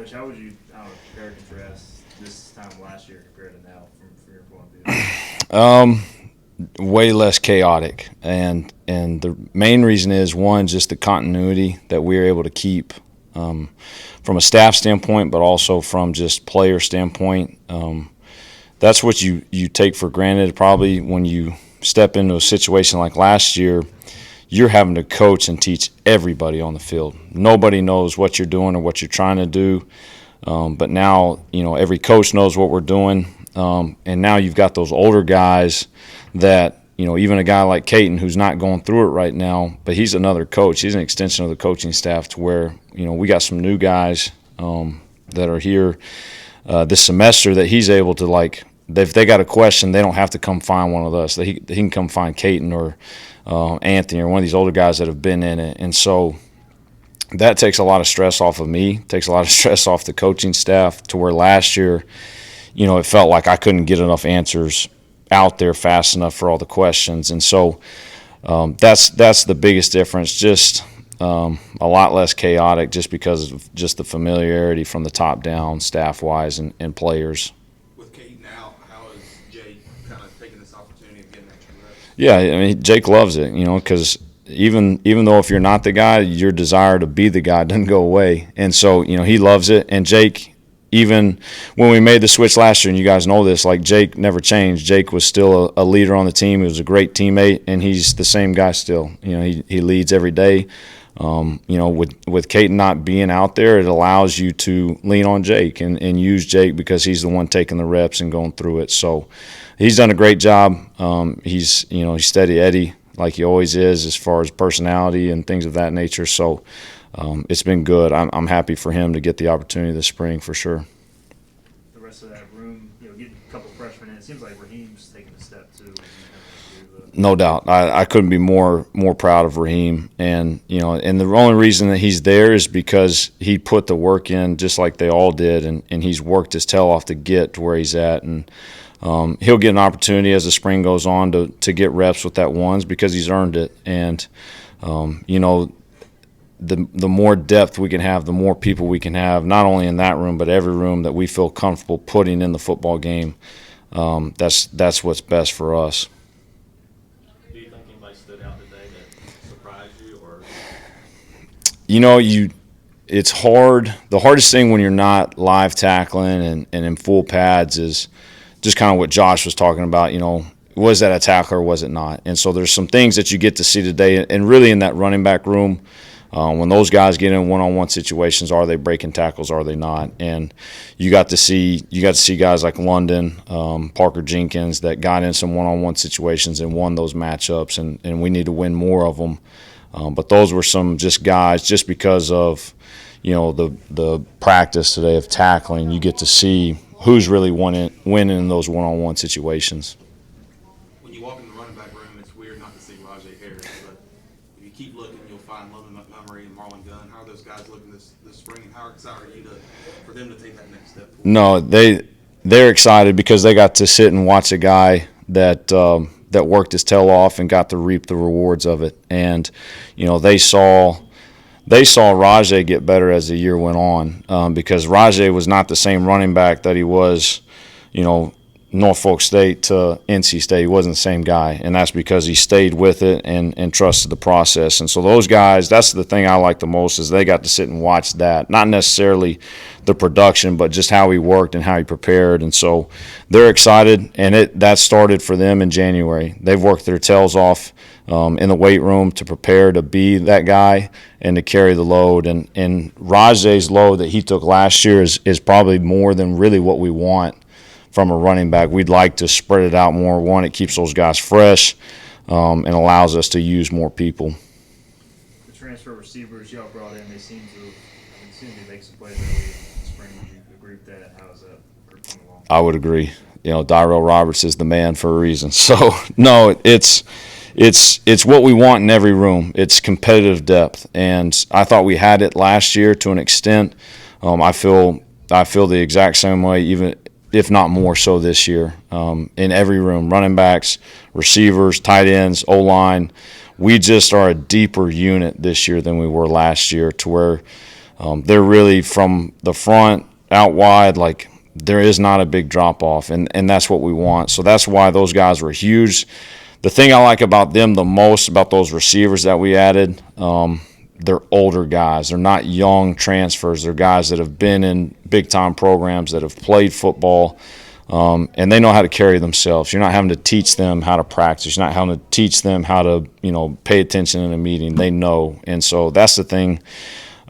Coach, how would you compare and contrast this time last year compared to now from your point of view? Way less chaotic, and the main reason is, one, just the continuity that we were able to keep from a staff standpoint, but also from just player standpoint. That's what you take for granted probably when you step into a situation like last year. You're having to coach and teach everybody on the field. Nobody knows what you're doing or what you're trying to do, but now every coach knows what we're doing, and now you've got those older guys that even a guy like Caton, who's not going through it right now, but he's another coach. He's an extension of the coaching staff, to where we got some new guys that are here this semester that he's able to, like, if they got a question, they don't have to come find one of us. He can come find Caton or Anthony or one of these older guys that have been in it. And so that takes a lot of stress off of me, takes a lot of stress off the coaching staff, to where last year, it felt like I couldn't get enough answers out there fast enough for all the questions. And so that's the biggest difference, just a lot less chaotic, just because of just the familiarity from the top down, staff-wise and players. With Kate now, how is Jake kind of taking this opportunity of getting extra reps? Yeah, I mean, Jake loves it, because even though if you're not the guy, your desire to be the guy doesn't go away. And so, he loves it. And Jake, even when we made the switch last year, and you guys know this, like, Jake never changed. Jake was still a leader on the team. He was a great teammate, and he's the same guy still. He leads every day. With Caton not being out there, it allows you to lean on Jake and use Jake, because he's the one taking the reps and going through it. So he's done a great job. He's steady Eddie, like he always is, as far as personality and things of that nature. So it's been good. I'm happy for him to get the opportunity this spring, for sure. The rest of that room, getting a couple freshmen in, it seems like Raheem's taking a step too. No doubt. I couldn't be more proud of Raheem. And and the only reason that he's there is because he put the work in, just like they all did, and he's worked his tail off to get to where he's at. And he'll get an opportunity as the spring goes on to get reps with that ones, because he's earned it. And the more depth we can have, the more people we can have, not only in that room, but every room that we feel comfortable putting in the football game. That's what's best for us. Do you think anybody stood out today that surprised you, or? It's hard. The hardest thing when you're not live tackling and in full pads is just kind of what Josh was talking about. Was that a tackler or was it not? And so there's some things that you get to see today, and really in that running back room, when those guys get in one-on-one situations, are they breaking tackles? Are they not? And you got to see guys like London, Parker Jenkins, that got in some one-on-one situations and won those matchups, and we need to win more of them. But those were some just guys, just because of the practice today of tackling, you get to see who's really winning in those one-on-one situations. When you walk in the running back room, it's weird not to see Rajay Harris, but if you keep looking, you'll find Logan Montgomery and Marlon Gunn. How are those guys looking this spring, and how excited are you for them to take that next step forward? No, they're excited because they got to sit and watch a guy that worked his tail off and got to reap the rewards of it. And they saw Rajay get better as the year went on, because Rajay was not the same running back that he was, Norfolk State to NC State. He wasn't the same guy, and that's because he stayed with it and trusted the process. And so those guys, that's the thing I like the most, is they got to sit and watch that. Not necessarily the production, but just how he worked and how he prepared. And so they're excited, and that started for them in January. They've worked their tails off in the weight room to prepare to be that guy and to carry the load. And Rajay's load that he took last year is probably more than really what we want from a running back. We'd like to spread it out more. One, it keeps those guys fresh and allows us to use more people. The transfer receivers y'all brought in, they seem to make some plays early in the spring. Would you agree with that? How is that coming along? I would agree. Dyrell Roberts is the man for a reason. So, no, it's what we want in every room. It's competitive depth, and I thought we had it last year to an extent. I feel the exact same way, even if not more so this year. In every room, running backs, receivers, tight ends, O-line, we just are a deeper unit this year than we were last year, to where They're really from the front out wide, like there is not a big drop off, and that's what we want. So that's why those guys were huge. The thing I like about them the most, about those receivers that we added, they're older guys. They're not young transfers. They're guys that have been in big-time programs, that have played football, and they know how to carry themselves. You're not having to teach them how to practice. You're not having to teach them how to, pay attention in a meeting. They know. And so that's the thing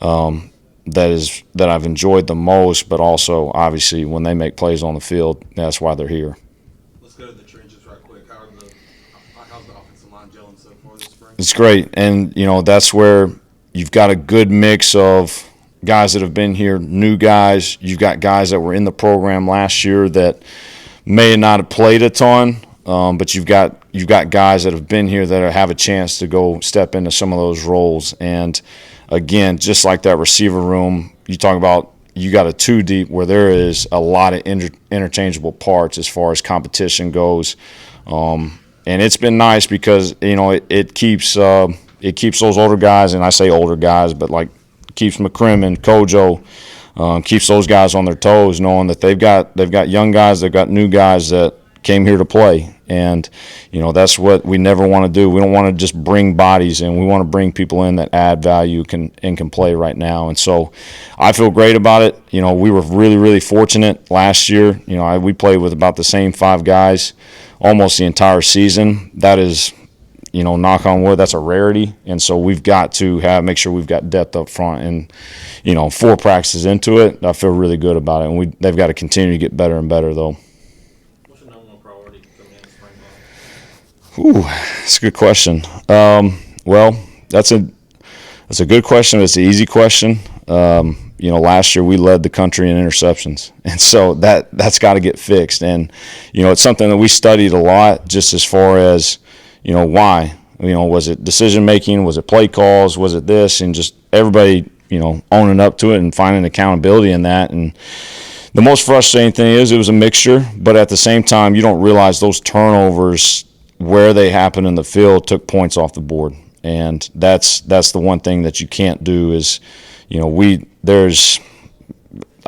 that I've enjoyed the most, but also, obviously, when they make plays on the field, that's why they're here. Let's go to the trenches right quick. How's the offensive line gelling so far this spring? It's great. And, that's where you've got a good mix of guys that have been here, new guys. You've got guys that were in the program last year that may not have played a ton, but you've got guys that have been here that have a chance to go step into some of those roles. And, again, just like that receiver room, you talk about you got a two deep where there is a lot of interchangeable parts as far as competition goes. And it's been nice because, it keeps those older guys, and I say older guys, but like keeps McCrimmon, Kojo, keeps those guys on their toes, knowing that they've got young guys, they've got new guys that came here to play. And, that's what we never want to do. We don't want to just bring bodies in. We want to bring people in that add value and can play right now. And so I feel great about it. We were really, really fortunate last year. We played with about the same 5 guys almost the entire season. That is, knock on wood, that's a rarity. And so we've got to make sure we've got depth up front. And, 4 practices into it, I feel really good about it. And they've got to continue to get better and better, though. What's your number one priority coming in spring ball? That's a good question. Well, that's a good question. It's an easy question. Last year we led the country in interceptions, and so that's got to get fixed. And it's something that we studied a lot, just as far as why. Was it decision making? Was it play calls? Was it this? And just everybody owning up to it and finding accountability in that. And the most frustrating thing is it was a mixture, but at the same time you don't realize those turnovers, where they happen in the field, took points off the board. And that's the one thing that you can't do is, I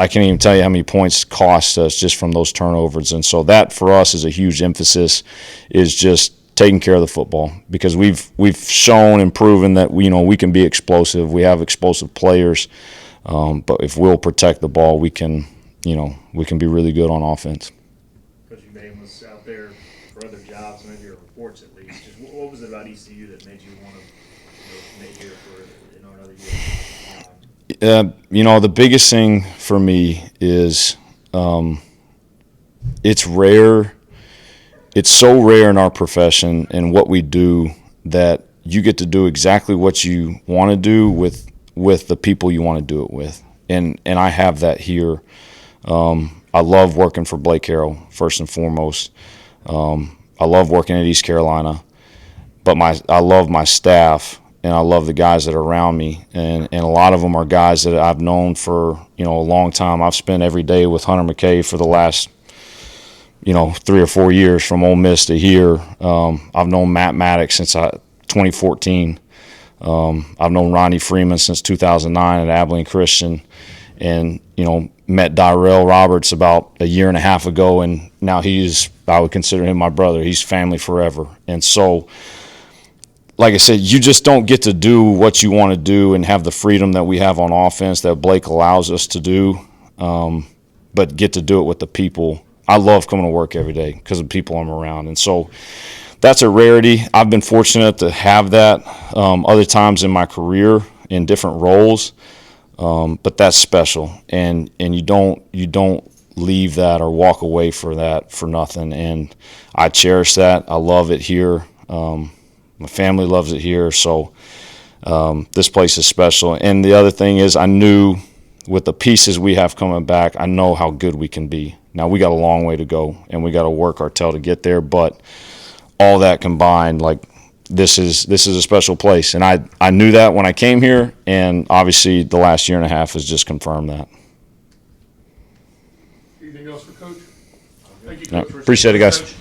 can't even tell you how many points cost us just from those turnovers. And so that for us is a huge emphasis, is just taking care of the football, because we've shown and proven that we can be explosive. We have explosive players, but if we'll protect the ball, we can be really good on offense. Coach McBain was out there for other jobs, maybe your reports at least. Just what was it about ECU that made you want to make here for another year? The biggest thing for me is it's rare. It's so rare in our profession and what we do that you get to do exactly what you want to do with the people you want to do it with. And I have that here. I love working for Blake Harrell, first and foremost. I love working at East Carolina, but I love my staff, and I love the guys that are around me. And a lot of them are guys that I've known for, a long time. I've spent every day with Hunter McKay for the last 3 or 4 years, from Ole Miss to here. I've known Matt Maddox since 2014. I've known Ronnie Freeman since 2009 at Abilene Christian, and met Darrell Roberts about a year and a half ago, and now I would consider him my brother. He's family forever. And so, like I said, you just don't get to do what you want to do and have the freedom that we have on offense that Blake allows us to do, but get to do it with the people. I love coming to work every day because of the people I'm around. And so that's a rarity. I've been fortunate to have that other times in my career in different roles, but that's special. And you don't leave that or walk away for that for nothing. And I cherish that. I love it here. My family loves it here. So this place is special. And the other thing is, I knew with the pieces we have coming back, I know how good we can be. Now, we got a long way to go, and we got to work our tail to get there. But all that combined, like, this is a special place. And I knew that when I came here, and obviously the last year and a half has just confirmed that. Anything else for Coach? Thank you, No, Coach. appreciate it, guys.